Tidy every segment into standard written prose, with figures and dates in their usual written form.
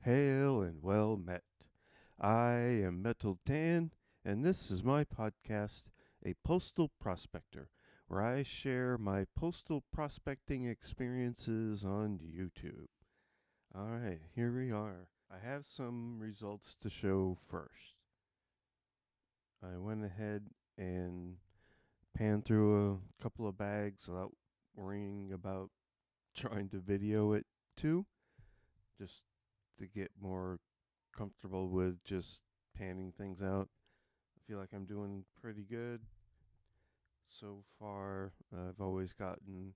Hail and well met. I am Metal Dan, and this is my podcast, A Postal Prospector, where I share my postal prospecting experiences on YouTube. Alright, here we are. I have some results to show first. I went ahead and panned through a couple of bags without worrying about trying to video it too, just to get more comfortable with just panning things out. I feel like I'm doing pretty good so far. I've always gotten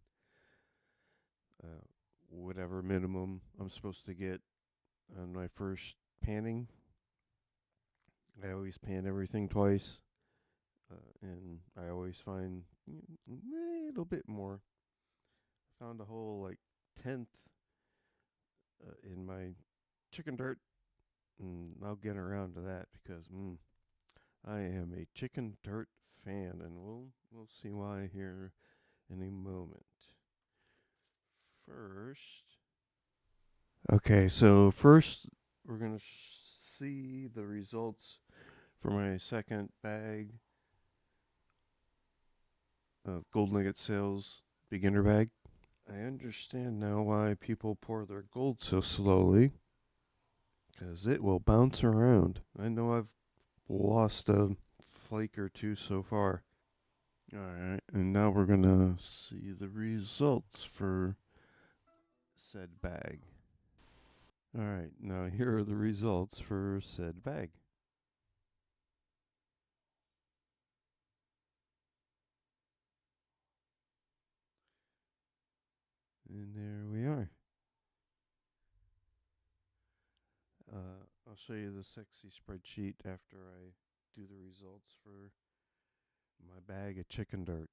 uh, whatever minimum I'm supposed to get on my first panning. I always pan everything twice, and I always find a little bit more. Found a whole like tenth in my chicken dirt, and I'll get around to that because I am a chicken dirt fan, and we'll see why here in a moment. First, okay, so first we're gonna see the results for my second bag of Gold Nugget Sales beginner bag. I understand now why people pour their gold so slowly, because it will bounce around. I know I've lost a flake or two so far. Alright, and now we're gonna see the results for said bag. Alright, now here are the results for said bag. And there we are. I'll show you the sexy spreadsheet after I do the results for my bag of chicken dirt.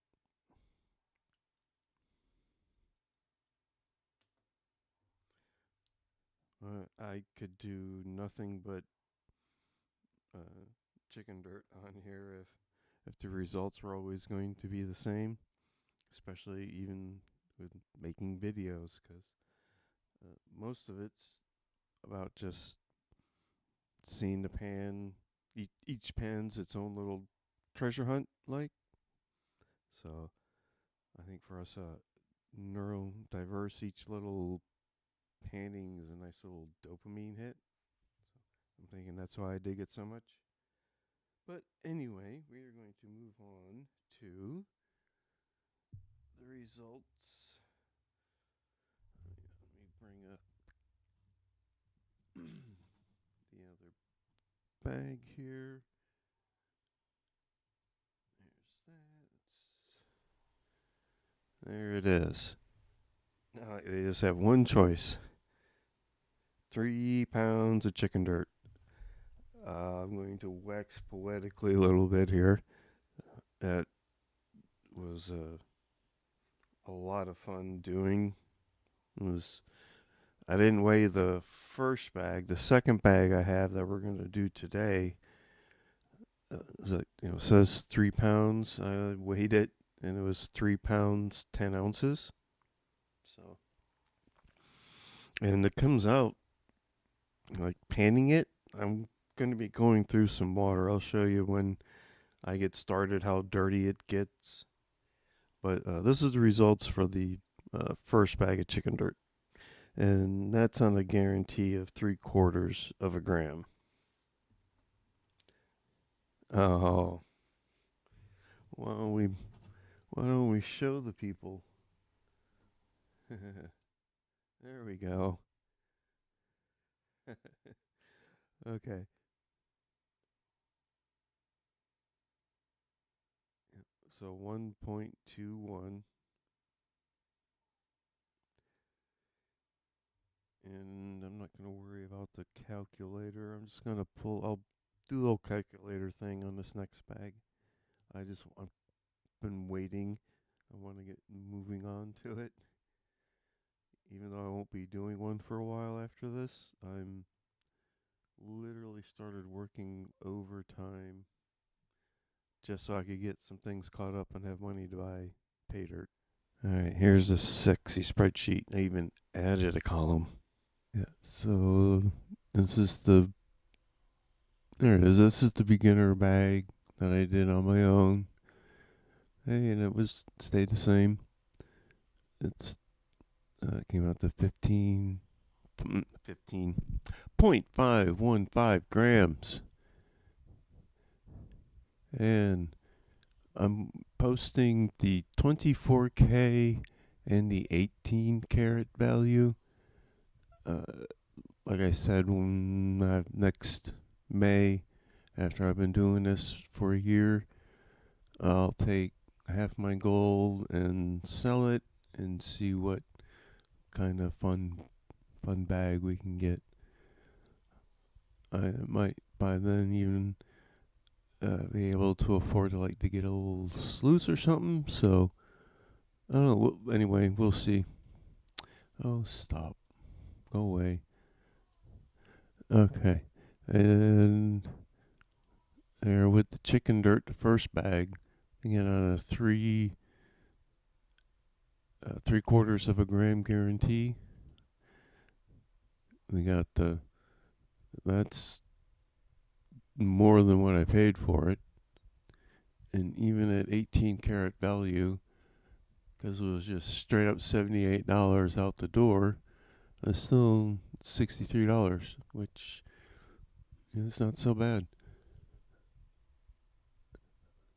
I could do nothing but uh, chicken dirt on here if the results were always going to be the same, especially even with making videos, because most of it's about just seeing the pan. Each pan's its own little treasure hunt, like. So I think for us, neurodiverse, each little panning is a nice little dopamine hit. I'm thinking that's why I dig it so much. But anyway, we are going to move on to the results. Let me bring up the other bag here. There it is. Now they just have one choice: 3 pounds of chicken dirt. I'm going to wax poetically a little bit here. That was a lot of fun doing. It was. I didn't weigh the first bag. The second bag I have that we're going to do today says 3 pounds. I weighed it and it was 3 pounds 10 ounces. So, and it comes out like panning it. I'm going to be going through some water. I'll show you when I get started how dirty it gets. But this is the results for the first bag of chicken dirt, and that's on a guarantee of 3/4 of a gram. Oh, why don't we why don't we show the people? There we go. Okay. So 1.21, and I'm not going to worry about the calculator. I'm just going to I'll do a little calculator thing on this next bag. I've been waiting. I want to get moving on to it. Even though I won't be doing one for a while after this, I'm literally started working overtime just so I could get some things caught up and have money to buy paydirt. All right, here's a sexy spreadsheet. I even added a column. Yeah, so This is the There it is. This is the beginner bag that I did on my own. Hey, and it was stayed the same. It's came out to 15.515 grams, and I'm posting the 24K and the 18 carat value. Uh, like I said, when next May, after I've been doing this for a year, I'll take half my gold and sell it and see what kind of fun bag we can get. I might by then even be able to afford to get a little sluice or something. So I don't know. Anyway, we'll see. Oh, stop. Go away. Okay. And there with the chicken dirt, the first bag, again on a three quarters of a gram guarantee. We got that's more than what I paid for it. And even at 18 carat value, because it was just straight up $78 out the door, it's still $63, which is not so bad.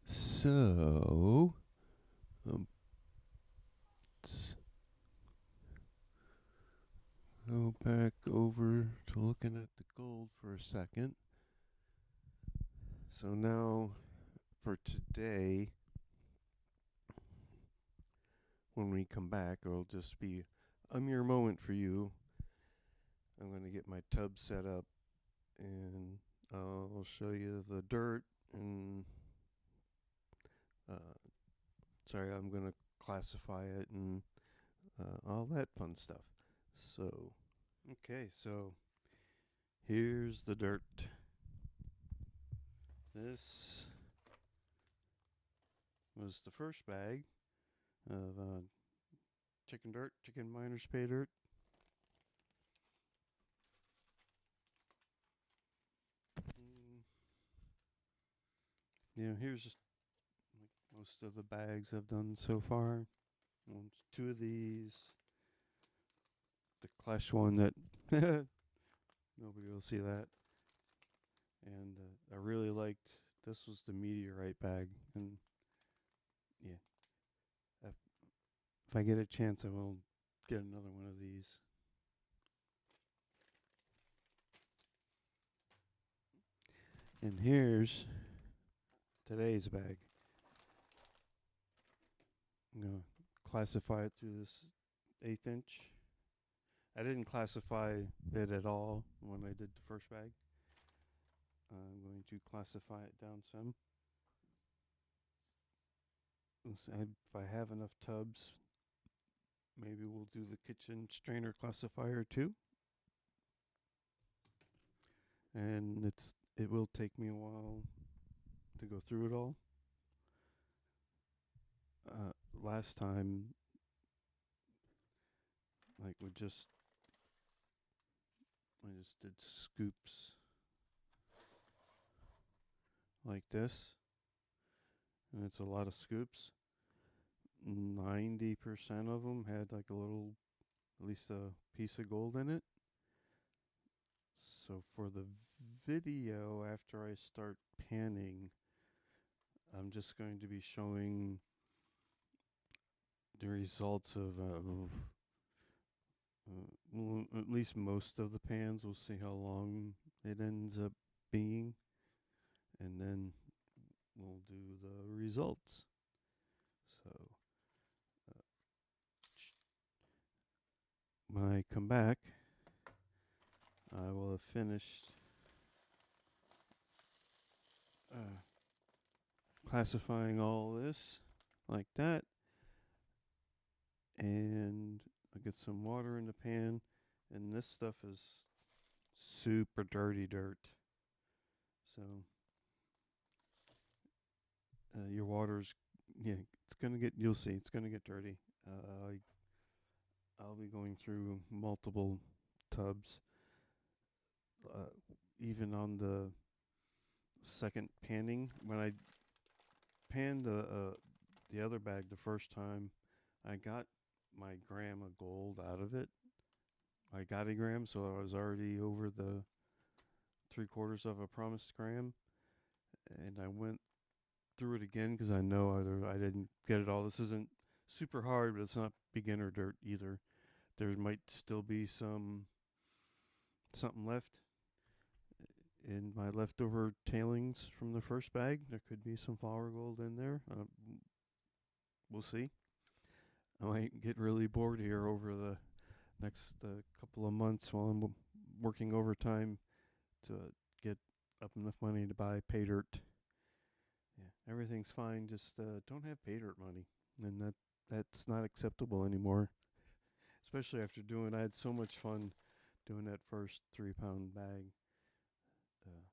So, um, let's go back over to looking at the gold for a second. So now, for today, when we come back, it'll just be a mere moment for you. I'm going to get my tub set up and I'll show you the dirt and uh, sorry, I'm going to classify it and all that fun stuff. So, okay, so here's the dirt. This was the first bag of Chickenminer's paydirt. Mm, here's just like most of the bags I've done so far. Two of these, the Clash one that nobody will see that, and I really liked. This was the meteorite bag, and yeah, if I get a chance, I will get another one of these. And here's today's bag. I'm gonna classify it through this 1/8 inch. I didn't classify it at all when I did the first bag. I'm going to classify it down some. If I have enough tubs, maybe we'll do the kitchen strainer classifier too. And it will take me a while to go through it all. Last time, like I just did scoops like this, and it's a lot of scoops. 90% of them had like a little, at least a piece of gold in it. So for the video, after I start panning, I'm just going to be showing the results of well, at least most of the pans. We'll see how long it ends up being, and then we'll do the results. So when I come back, I will have finished classifying all this like that, and I get some water in the pan, and this stuff is super dirty dirt. So your water's it's gonna get. You'll see, it's gonna get dirty. I'll be going through multiple tubs. even on the second panning, when I panned the other bag the first time, I got my gram of gold out of it. I got a gram, so I was already over the 3/4 of a promised gram, and I went through it again because I know either I didn't get it all. This isn't super hard, but it's not beginner dirt either. There might still be something left in my leftover tailings from the first bag. There could be some flour gold in there. We'll see. I might get really bored here over the next couple of months while I'm working overtime to get up enough money to buy paydirt. Yeah, everything's fine. Just don't have paydirt money, and that's not acceptable anymore. Especially after I had so much fun doing that first 3 pound bag. Uh,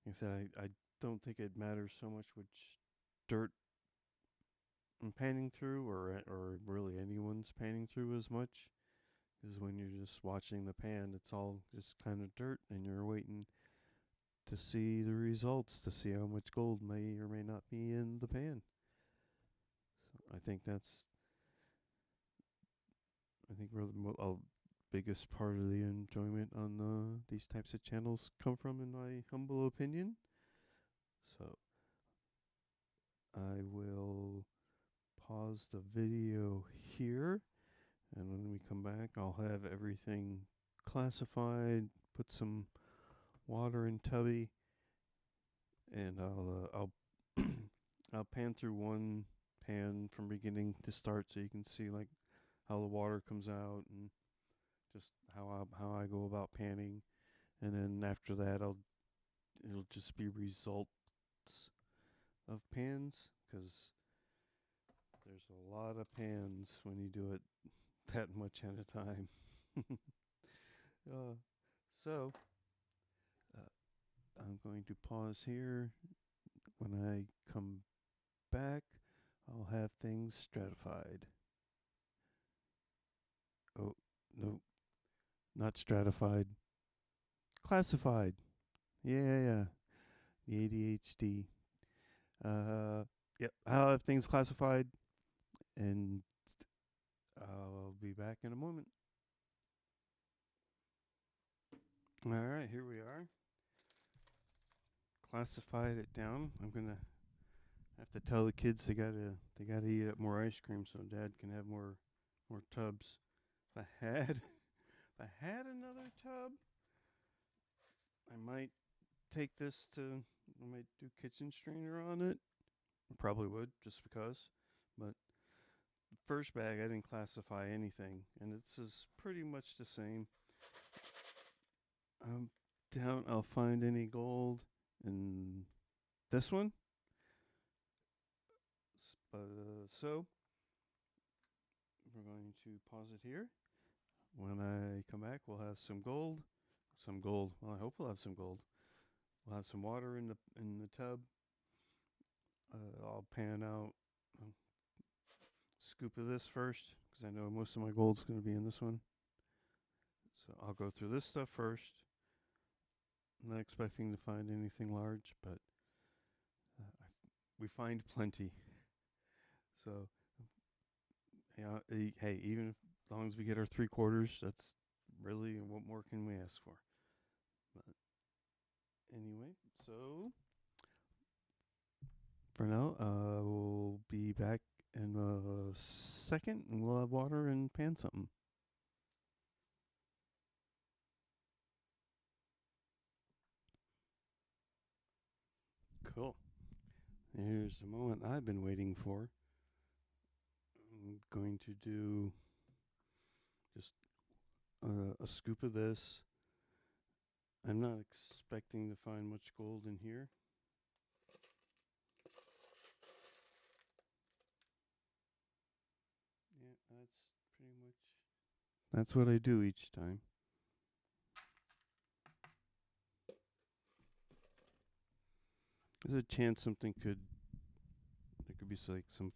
like I said, I don't think it matters so much which dirt I'm panning through, or really anyone's panning through as much. Because when you're just watching the pan, it's all just kind of dirt, and you're waiting to see the results, to see how much gold may or may not be in the pan. So I think where the biggest part of the enjoyment on these types of channels come from, in my humble opinion. So I will pause the video here, and when we come back, I'll have everything classified, put some water in tubby, and I'll pan through one pan from beginning to start, so you can see like how the water comes out and just how I go about panning, and then after that it'll just be results of pans, because there's a lot of pans when you do it that much at a time. uh, so I'm going to pause here. When I come back, I'll have things stratified. Oh, no, not stratified. Classified. Yeah. The ADHD. Yep, I'll have things classified, and I'll be back in a moment. All right, here we are. Classified it down. I'm gonna have to tell the kids they gotta eat up more ice cream so Dad can have more tubs. If I had if I had another tub, I might take this to I might do kitchen strainer on it. I probably would, just because. But the first bag I didn't classify anything, and this is pretty much the same. I doubt I'll find any gold in this one. So we're going to pause it here. When I come back, we'll have some gold. Some gold. Well, I hope we'll have some gold. We'll have some water in the tub. I'll pan out a scoop of this first, because I know most of my gold's going to be in this one. So I'll go through this stuff first. I'm not expecting to find anything large, but we find plenty. So, yeah, hey, even if, as long as we get our 3/4, that's really, what more can we ask for? But anyway, so for now, we'll be back in a second, and we'll have water and pan something. Cool. Here's the moment I've been waiting for. I'm going to do just a scoop of this. I'm not expecting to find much gold in here. Yeah, that's pretty much. That's what I do each time. There's a chance there could be like some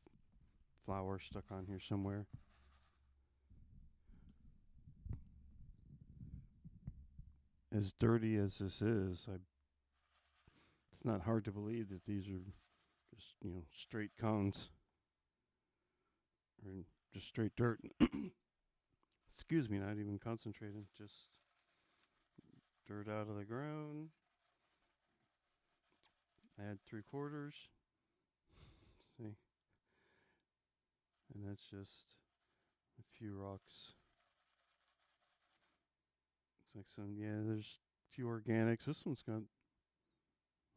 flour stuck on here somewhere. as dirty as this is, it's not hard to believe that these are just, straight cones or just straight dirt. Excuse me, not even concentrated, just dirt out of the ground. Add 3/4. See? And that's just a few rocks. Looks like there's a few organics. This one's got,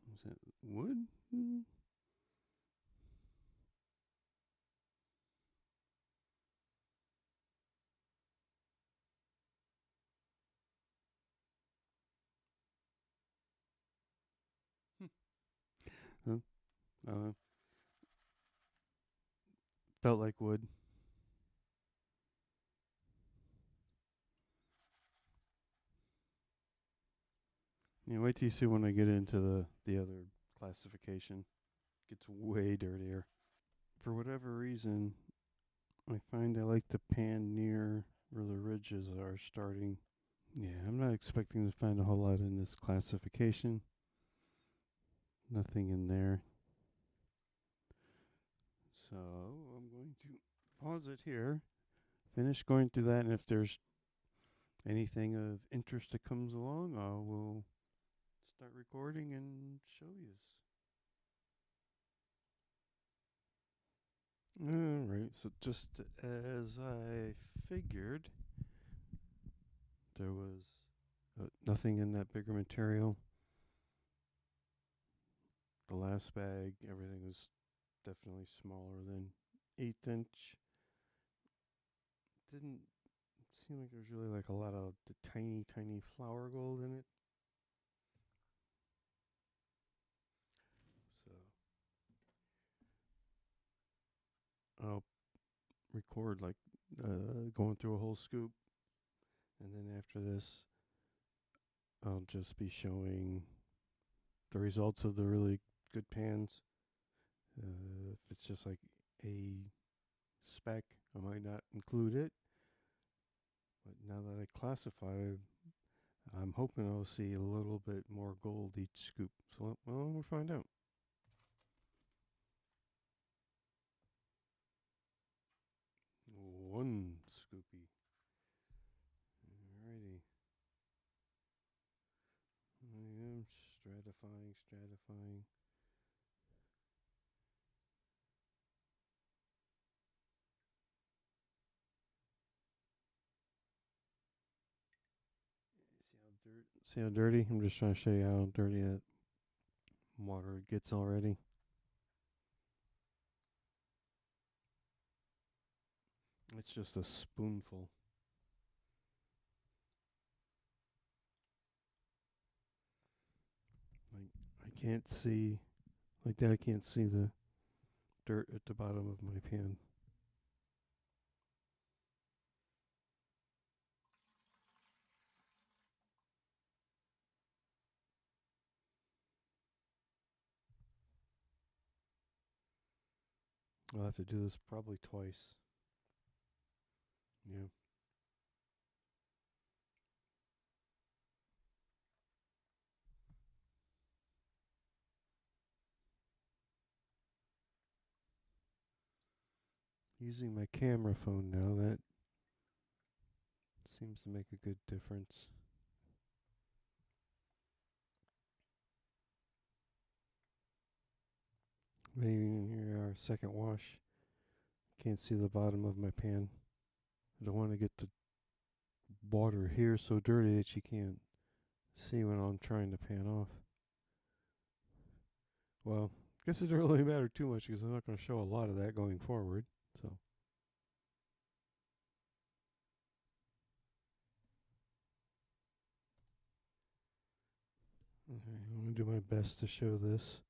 what's that, wood? Huh? Uh, Felt like wood. Wait till you see when I get into the other classification. It gets way dirtier. For whatever reason, I find I like to pan near where the ridges are starting. Yeah, I'm not expecting to find a whole lot in this classification. Nothing in there. So I'm going to pause it here, finish going through that, and if there's anything of interest that comes along, I will start recording and show you. Alright, so just as I figured, there was nothing in that bigger material. The last bag, everything was definitely smaller than 1/8 inch. Didn't seem like there's really like a lot of the tiny flower gold in it. So I'll record like going through a whole scoop, and then after this, I'll just be showing the results of the really good pans. If it's just like a spec, I might not include it. But now that I classify it, I'm hoping I'll see a little bit more gold each scoop. So, well, we'll find out. One scoopy. Alrighty. I am stratifying. See how dirty? I'm just trying to show you how dirty that water gets already. It's just a spoonful. Like I can't see like that. I can't see the dirt at the bottom of my pan. I'll have to do this probably twice. Yeah. Using my camera phone now, that seems to make a good difference. Maybe here our second wash. Can't see the bottom of my pan. I don't want to get the water here so dirty that you can't see when I'm trying to pan off. Well, I guess it doesn't really matter too much because I'm not going to show a lot of that going forward. So. Okay, I'm going to do my best to show this.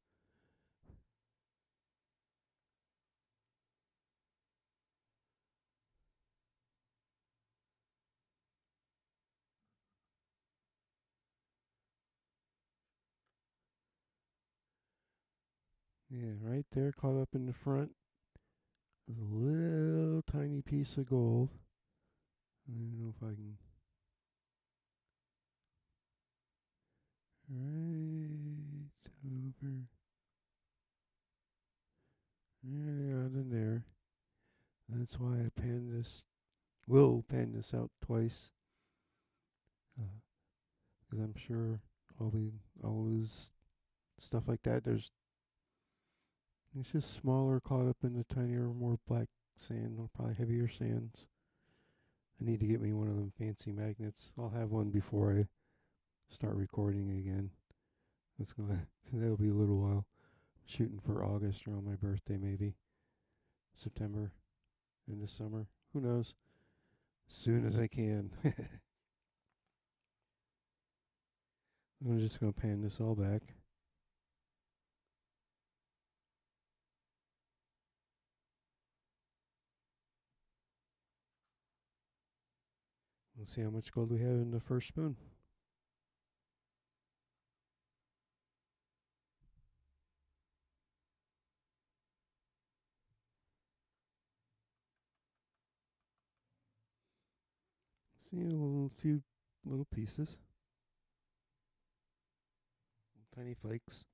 Yeah, right there, caught up in the front. There's a little tiny piece of gold. I don't know if I can. There, out in there. That's why I pan this. Will pan this out twice, because I'm sure I'll lose stuff like that. It's just smaller, caught up in the tinier, more black sand, or probably heavier sands. I need to get me one of them fancy magnets. I'll have one before I start recording again. That'll be a little while. Shooting for August around my birthday, maybe September in the summer. Who knows? Soon as I can. I'm just gonna pan this all back. We'll see how much gold we have in the first spoon. See few little pieces, tiny flakes.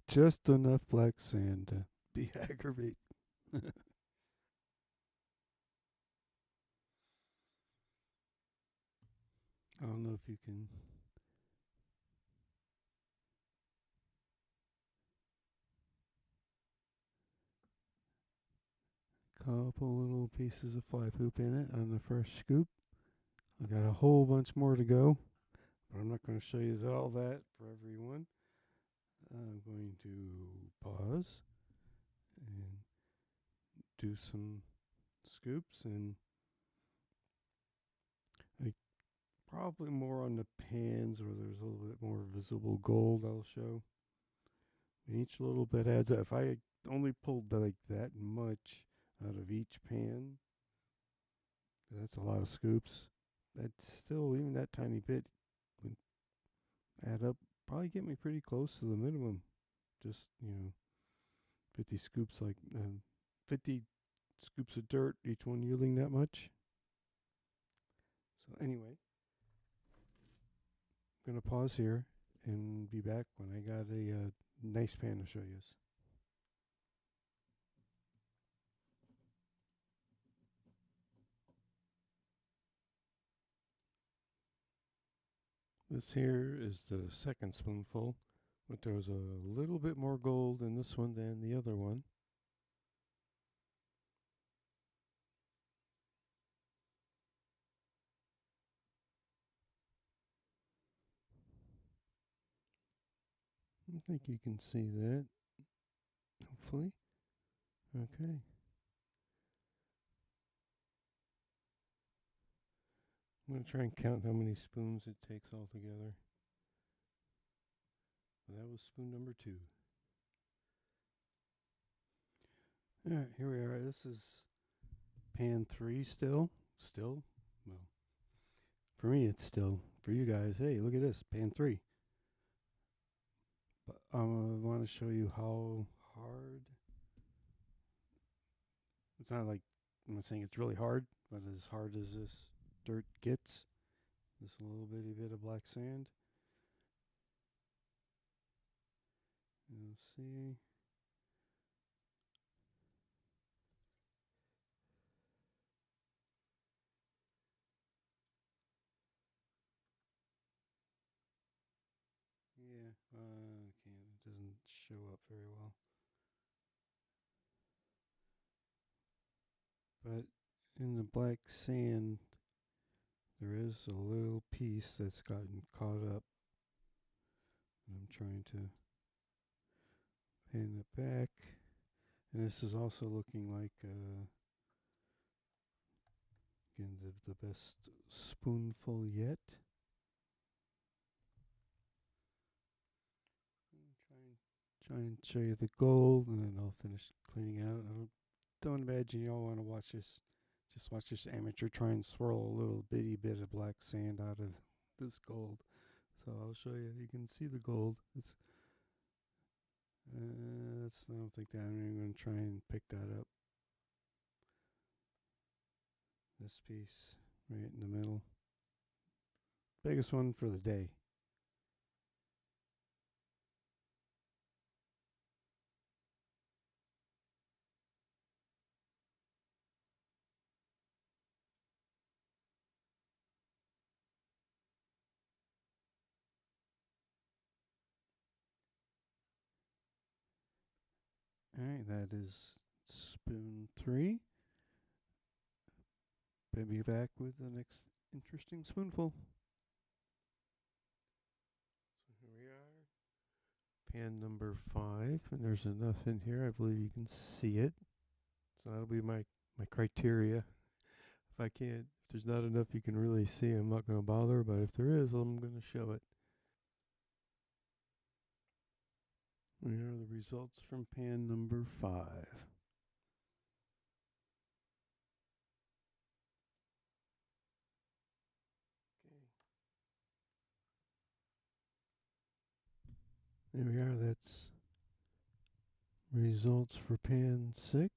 Just enough black sand to be aggravating. I don't know if you can. Couple little pieces of fly poop in it on the first scoop. I got a whole bunch more to go, but I'm not going to show you all that for everyone. I'm going to pause and do some scoops, and I probably more on the pans where there's a little bit more visible gold I'll show. And each little bit adds up. If I only pulled like that much out of each pan, that's a lot of scoops. That's still, even that tiny bit would add up, probably get me pretty close to the minimum. Just, 50 scoops, 50 scoops of dirt, each one yielding that much. So anyway, I'm going to pause here and be back when I got a nice pan to show you. This here is the second spoonful, but there was a little bit more gold in this one than the other one. I think you can see that, hopefully. Okay. I'm going to try and count how many spoons it takes altogether. Well, that was spoon number 2. Alright, here we are. This is pan 3 still. Still? Well, for me it's still. For you guys, hey, look at this, pan 3. But I want to show you how hard. It's not like, I'm not saying it's really hard, but as hard as this dirt gets, this little bitty bit of black sand. You'll see. Yeah, it doesn't show up very well. But in the black sand, there is a little piece that's gotten caught up. I'm trying to pin it back. And this is also looking like, again, the best spoonful yet. Try and show you the gold, and then I'll finish cleaning out. Don't imagine y'all want to watch this. Just watch this amateur try and swirl a little bitty bit of black sand out of this gold. So I'll show you. You can see the gold. I don't think that I'm even going to try and pick that up. This piece right in the middle. Biggest one for the day. Alright, that is spoon 3. Be back with the next interesting spoonful. So here we are. Pan number 5, and there's enough in here. I believe you can see it. So that'll be my criteria. If there's not enough you can really see, I'm not going to bother. But if there is, I'm going to show it. Here are the results from pan number 5. There we are. That's results for pan 6.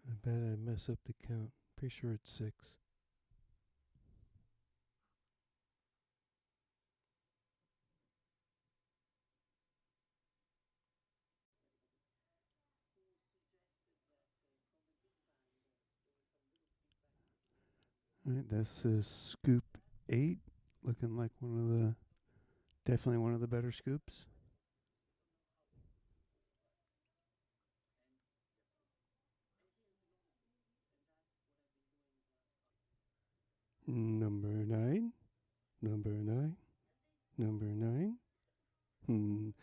I bet I mess up the count. Pretty sure it's 6. All right, this is scoop 8, looking like definitely one of the better scoops. Number 9, number 9, number 9. You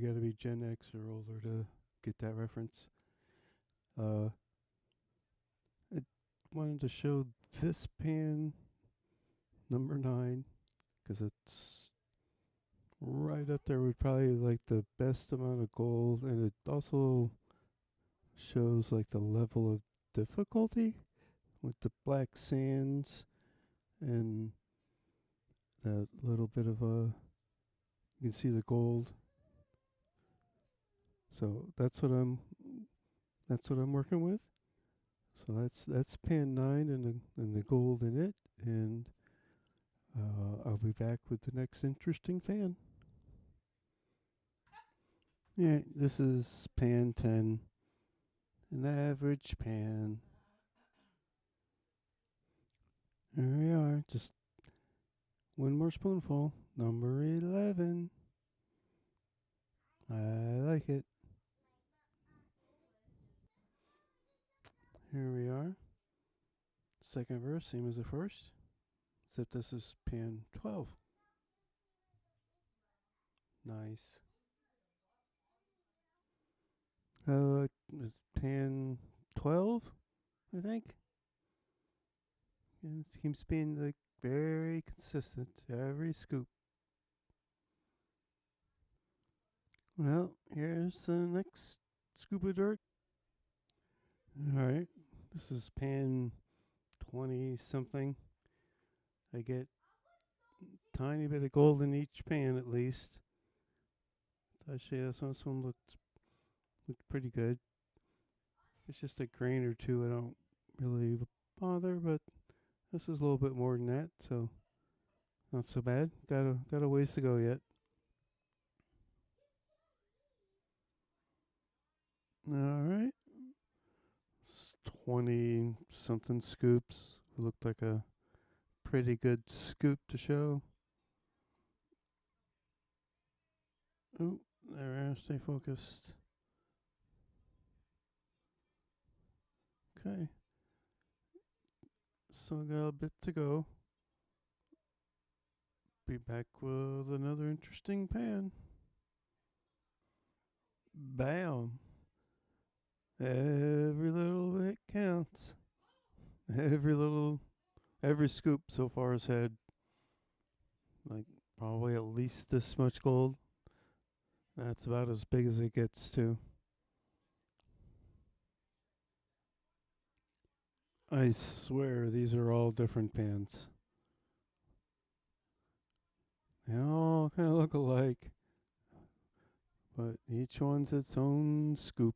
got to be Gen X or older to get that reference. I wanted to show this pan, number 9, because it's right up there with probably like the best amount of gold, and it also shows like the level of difficulty with the black sands and that little bit of you can see the gold. So that's what I'm working with. So that's pan 9 and the gold in it, and I'll be back with the next interesting fan. Yeah, this is pan 10, an average pan. There we are, just one more spoonful, number 11. I like it. Here we are. Second verse, same as the first, except this is pan 12. Nice. It's pan 12, I think. And it seems being like very consistent every scoop. Well, here's the next scoop of dirt. Alright, this is pan 20 something. I get a tiny bit of gold in each pan at least. Actually, this one looked pretty good. It's just a grain or two I don't really bother, but this is a little bit more than that, so not so bad. Got a ways to go yet. Alright. 20 something scoops. Looked like a pretty good scoop to show. Oh, there, stay focused. Okay. Still got a bit to go. Be back with another interesting pan. Bam. Every little bit counts. Every scoop so far has had like probably at least this much gold. That's about as big as it gets too. I swear these are all different pans. They all kind of look alike, but each one's its own scoop.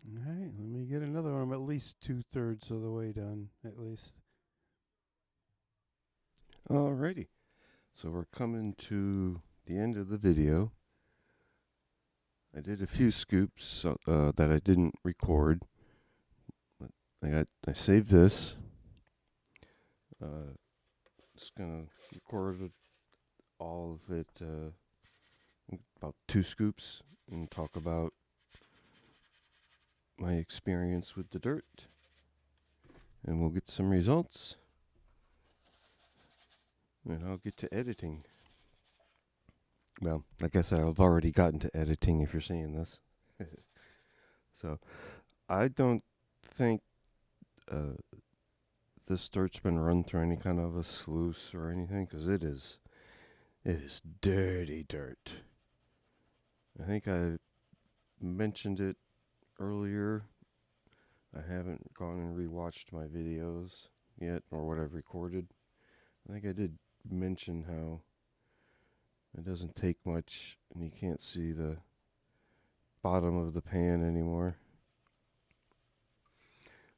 Alright, let me get another one. I'm at least 2/3 of the way done, at least. Alrighty, so we're coming to the end of the video. I did a few scoops that I didn't record. I saved this. Just gonna record all of it, about 2 scoops, and talk about my experience with the dirt. And we'll get some results. And I'll get to editing. Well, I guess I've already gotten to editing if you're seeing this. So, I don't think this dirt's been run through any kind of a sluice or anything, because it is dirty dirt. I think I mentioned it earlier. I haven't gone and rewatched my videos yet, or what I've recorded. I think I did mention how it doesn't take much and you can't see the bottom of the pan anymore.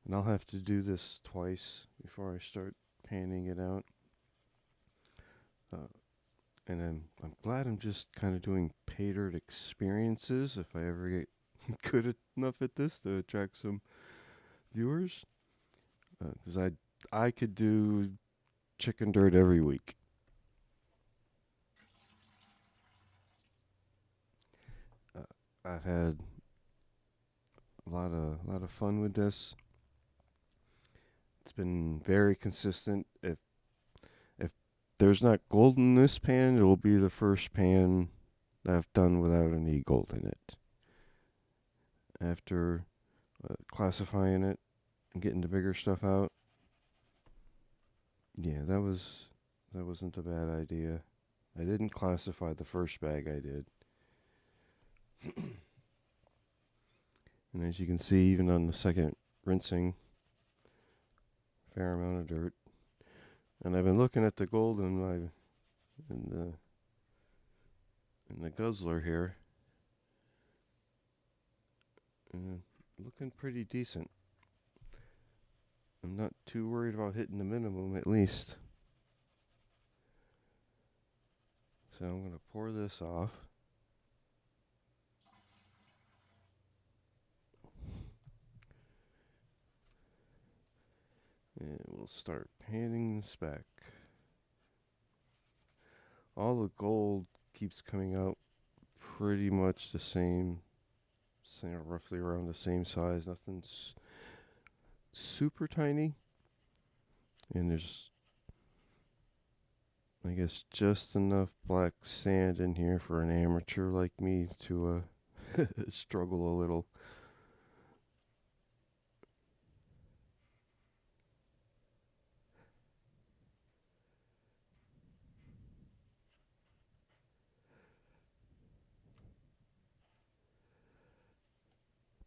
And I'll have to do this twice before I start panning it out. And I'm glad I'm just kind of doing paydirt experiences if I ever get good enough at this to attract some viewers. Because I could do chicken dirt every week. I've had a lot of fun with this. It's been very consistent. If there's not gold in this pan, it'll be the first pan that I've done without any gold in it. After classifying it and getting the bigger stuff out, yeah, that wasn't a bad idea. I didn't classify the first bag I did. And as you can see, even on the second rinsing, fair amount of dirt. And I've been looking at the gold in the guzzler here, and looking pretty decent. I'm not too worried about hitting the minimum, at least. So I'm gonna pour this off. And we'll start panning this back. All the gold keeps coming out pretty much the same, roughly around the same size. Nothing's super tiny. And there's, I guess, just enough black sand in here for an amateur like me to struggle a little.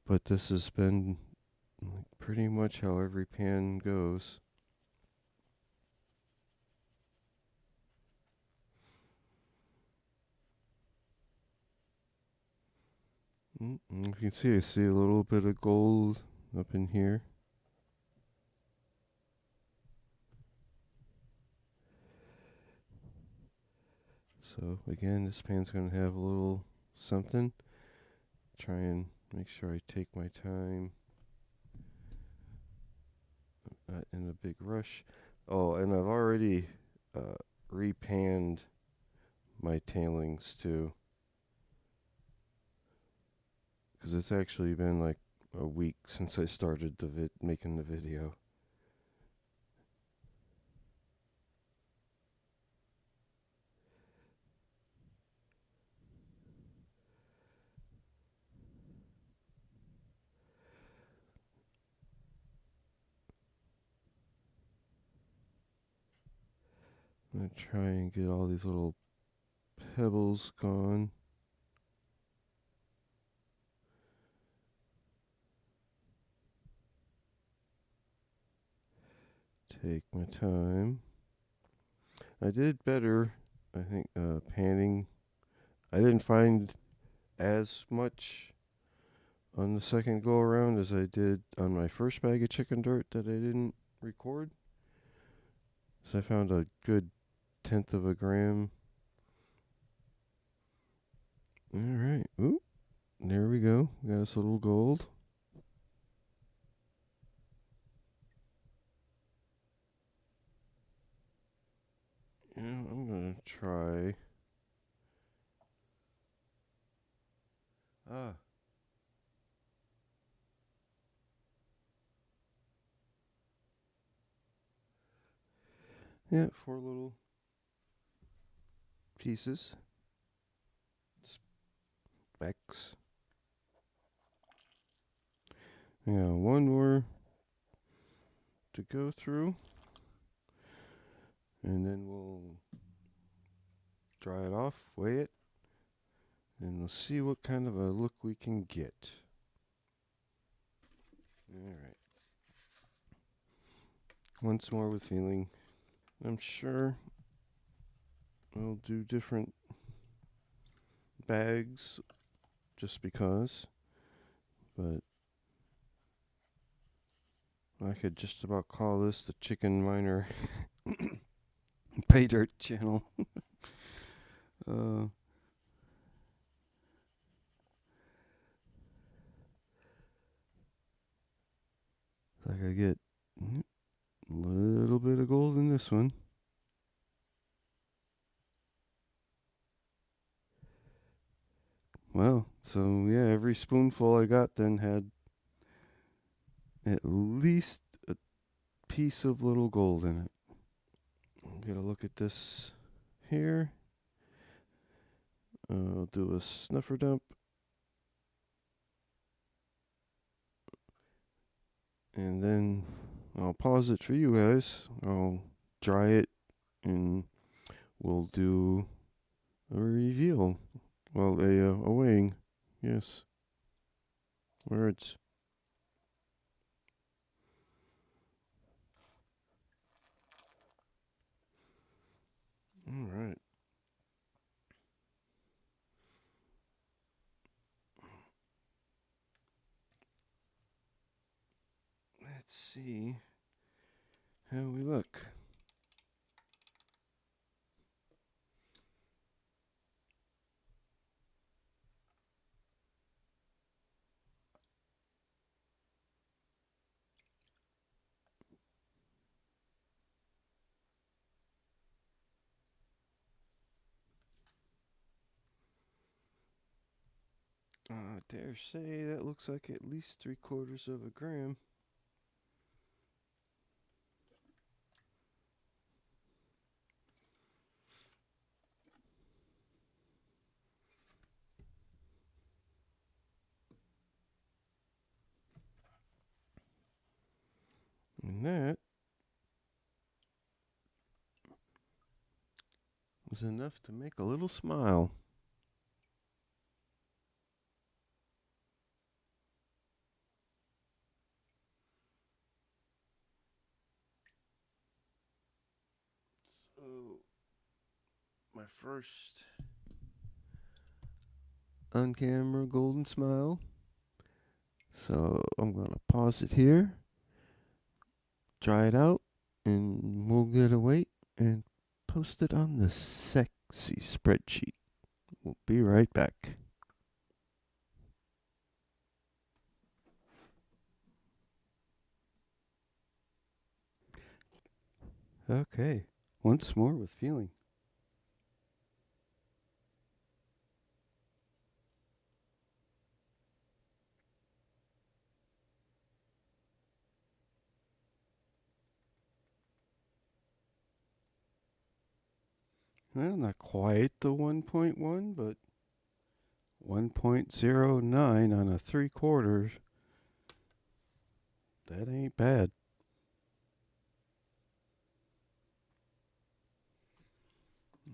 But this has been pretty much how every pan goes. You can see, I see a little bit of gold up in here. So again, this pan's going to have a little something. Try and make sure I take my time. Not in a big rush. Oh, and I've already repanned my tailings too. Because it's actually been like a week since I started making the video. I'm gonna try and get all these little pebbles gone. Take my time. I did better, I think, panning. I didn't find as much on the second go around as I did on my first bag of chicken dirt that I didn't record. So I found a good 1/10 of a gram. Alright, oop, there we go. We got us a little gold. Yeah, I'm gonna try. Ah. Yeah, 4 little pieces. Specks. Yeah, one more to go through. And then we'll dry it off, weigh it, and we'll see what kind of a look we can get. Alright. Once more with feeling. I'm sure we'll do different bags just because, but I could just about call this the Chickenminer paydirt channel. Like I get a little bit of gold in this one. Well, so yeah, every spoonful I got then had at least a piece of little gold in it. I'll get a look at this here. I'll do a snuffer dump. And then I'll pause it for you guys. I'll dry it and we'll do a reveal. Well, a weighing. Yes. Words. All right. Let's see how we look. I dare say that looks like at least 3/4 of a gram. And that is enough to make a little smile. So, my first on camera golden smile. So, I'm going to pause it here, dry it out, and we'll get a weight and post it on the sexy spreadsheet. We'll be right back. Okay, once more with feeling. Well, not quite the 1.1, but 1.09 on a 3/4. That ain't bad.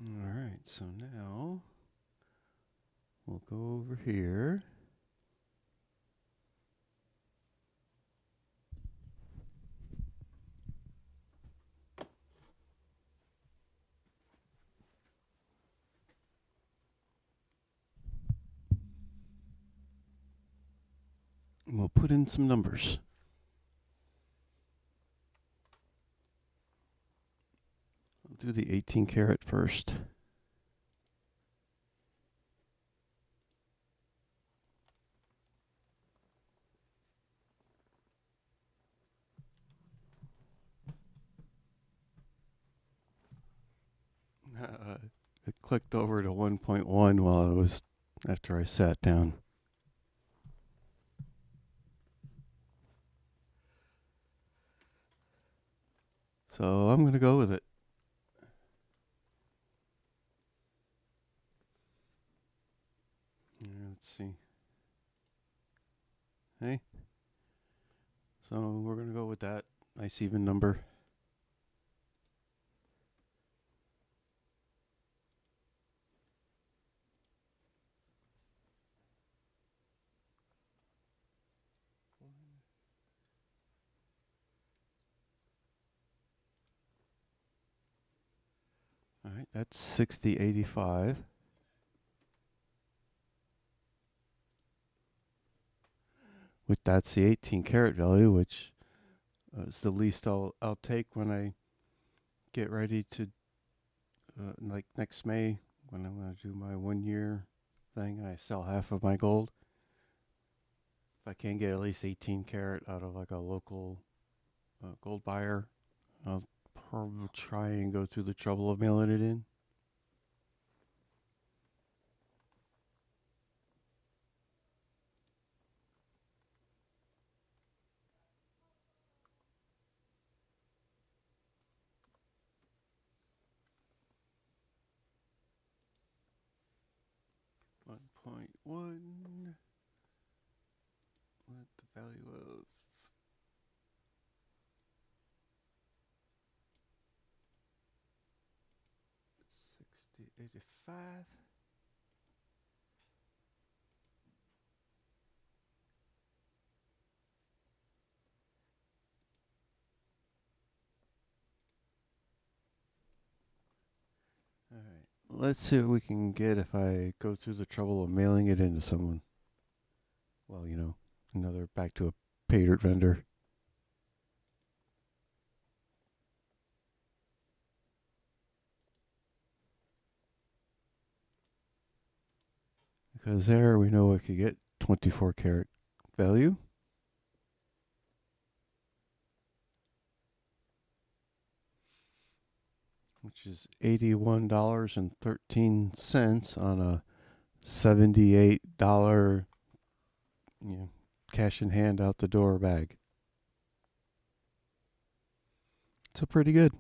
All right, so now we'll go over here. And we'll put in some numbers. I'll do the 18 karat first. It clicked over to 1.1 after I sat down. So I'm going to go with it. Let's see. Hey. So we're going to go with that nice even number. All right, that's 60.85. That's the 18 karat value, which is the least I'll take when I get ready to, like next May, when I'm going to do my 1 year thing and I sell half of my gold. If I can get at least 18 karat out of like a local gold buyer, I'll probably try and go through the trouble of mailing it in. .1 with the value of 60.85. All right. Let's see what we can get if I go through the trouble of mailing it into someone. Well, back to a paydirt vendor. Because there we know I could get 24 karat value. Which is $81.13 on a $78 cash in hand out the door bag. So pretty good.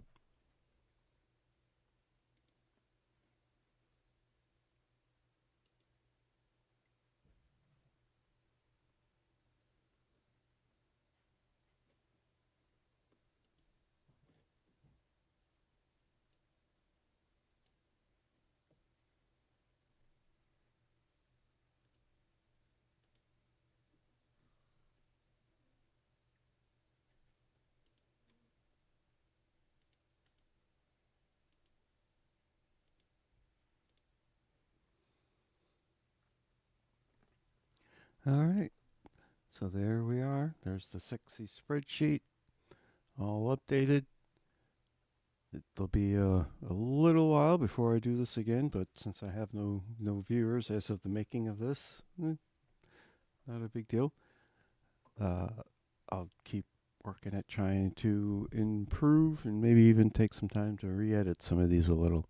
All right. So there we are. There's the sexy spreadsheet, all updated. It'll be a little while before I do this again, but since I have no viewers as of the making of this, not a big deal. I'll keep working at trying to improve and maybe even take some time to re-edit some of these a little.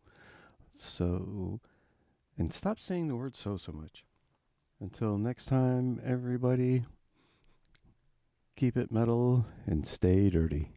So, and stop saying the word so much. Until next time, everybody, keep it metal and stay dirty.